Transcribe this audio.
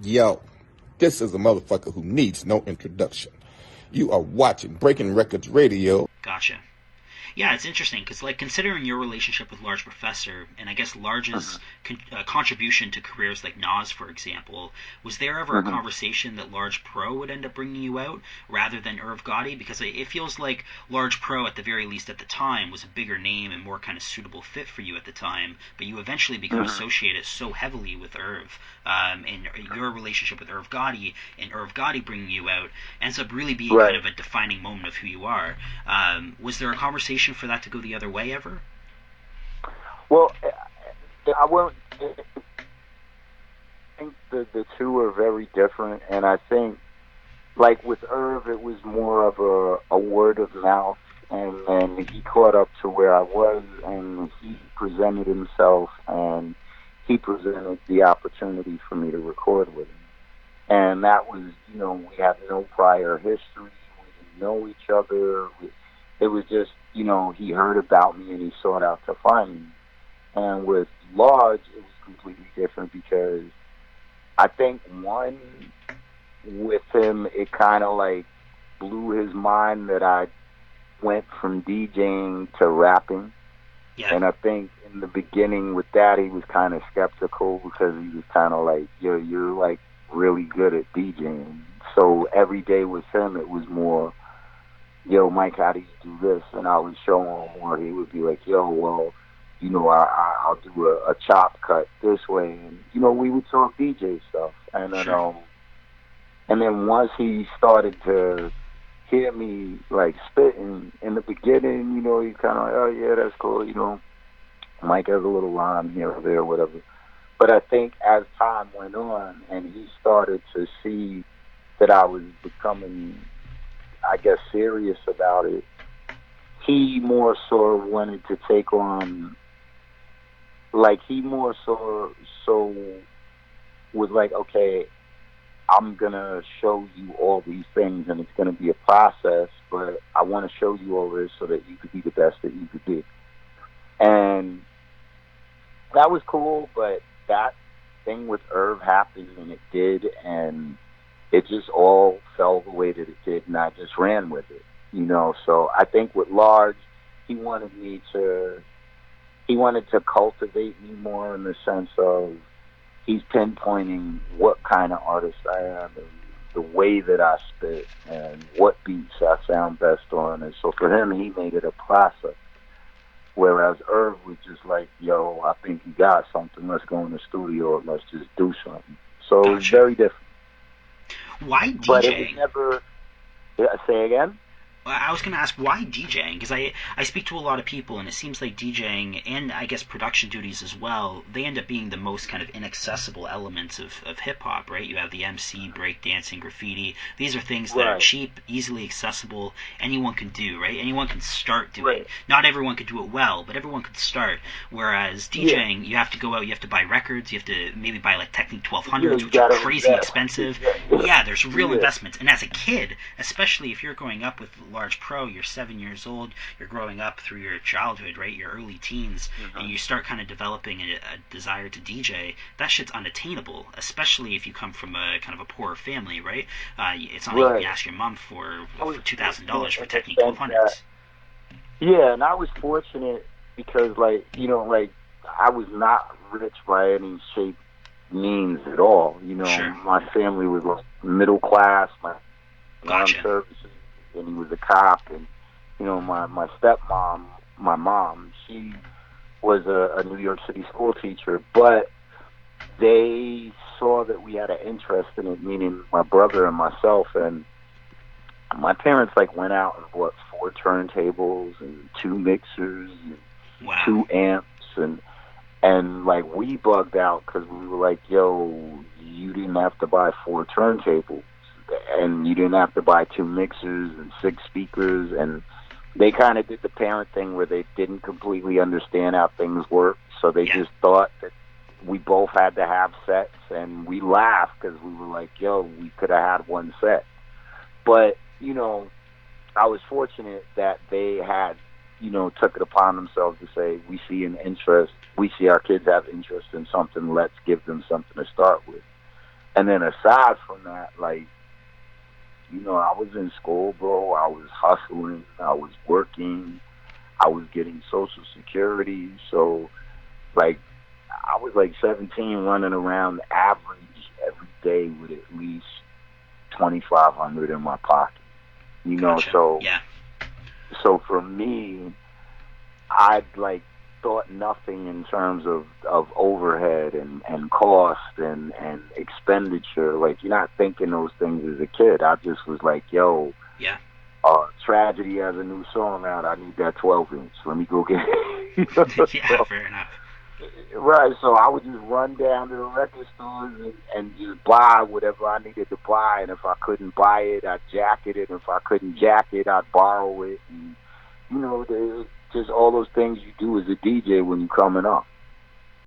Yo, this is a motherfucker who needs no introduction. You are watching Breaking Records Radio. Gotcha. Yeah, it's interesting because, like, considering your relationship with Large Professor, and I guess Large's contribution to careers like Nas, for example, was there ever a conversation that Large Pro would end up bringing you out rather than Irv Gotti? Because it feels like Large Pro, at the very least at the time, was a bigger name and more kind of suitable fit for you at the time, but you eventually become associated so heavily with Irv, and your relationship with Irv Gotti and Irv Gotti bringing you out ends up really being kind of a defining moment of who you are. Was there a conversation for that to go the other way ever? Well, I won't. I think the two are very different, and I think, like with Irv, it was more of a word of mouth, and then he caught up to where I was, and he presented himself, and he presented the opportunity for me to record with him. And that was, we had no prior history, we didn't know each other. It was just, he heard about me and he sought out to find me. And with Large, it was completely different because I think, one, with him, it kind of like blew his mind that I went from DJing to rapping. Yeah. And I think in the beginning with that, he was kind of skeptical because he was kind of like, you're like really good at DJing. So every day with him, it was more, yo, Mike, how do you do this? And I would show him, or he would be like, yo, well, I'll do a chop cut this way. And, we would talk DJ stuff. And then, and then once he started to hear me, like, spitting, in the beginning, he's kind of like, oh, yeah, that's cool, Mike has a little line here or there, whatever. But I think as time went on and he started to see that I was becoming, I guess, serious about it, he more so wanted to take on, like, he more so was like, okay, I'm going to show you all these things and it's going to be a process, but I want to show you all this so that you could be the best that you could be. And that was cool, but that thing with Irv happened, and it did, and it just all fell the way that it did, and I just ran with it, So I think with Large, he wanted to cultivate me more in the sense of he's pinpointing what kind of artist I am and the way that I spit and what beats I sound best on. And so for him, he made it a process. Whereas Irv was just like, yo, I think you got something. Let's go in the studio and let's just do something. So it was very different. Why DJing? But it was never... Say again? I was going to ask, why DJing? Because I speak to a lot of people, and it seems like DJing, and I guess production duties as well, they end up being the most kind of inaccessible elements of hip-hop, right? You have the MC, breakdancing, graffiti. These are things that are cheap, easily accessible, anyone can do, right? Anyone can start doing. Right. Not everyone can do it well, but everyone can start. Whereas DJing, you have to go out, you have to buy records, you have to maybe buy like Technique 1200s, which are crazy expensive. Yeah, there's real investments. And as a kid, especially if you're growing up with Large Pro, you're 7 years old, you're growing up through your childhood, right, your early teens, and you start kind of developing a desire to DJ, that shit's unattainable, especially if you come from a kind of a poorer family, right? It's not like you can ask your mom for $2,000 for Technique 1200s. Yeah, and I was fortunate because, like, I was not rich by any shape, means at all. My family was like middle class, my armed services, and he was a cop, and my stepmom, my mom, she was a New York City school teacher, but they saw that we had an interest in it, meaning my brother and myself, and my parents went out and bought 4 turntables and 2 mixers and 2 amps, and we bugged out because we were like, yo, you didn't have to buy 4 turntables. And you didn't have to buy 2 mixers and 6 speakers, and they kind of did the parent thing where they didn't completely understand how things work, so they just thought that we both had to have sets, and we laughed because we were like, yo, we could have had 1 set. But, I was fortunate that they had, took it upon themselves to say, we see our kids have interest in something, let's give them something to start with. And then aside from that, like, you know, I was in school, bro. I was hustling. I was working. I was getting Social Security. So, like, I was like 17 running around average every day with at least 2,500 in my pocket. You know, Gotcha. so Yeah. so for me, I'd like thought nothing in terms of overhead and cost and expenditure. Like, you're not thinking those things as a kid. I just was like, yo, Yeah. Tragedy has a new song out. I need that 12-inch. Let me go get it. Yeah, fair enough. Right, so I would just run down to the record stores and just buy whatever I needed to buy. And if I couldn't buy it, I'd jacket it. And if I couldn't jack it, I'd borrow it. And, you know, there's just all those things you do as a DJ when you're coming up.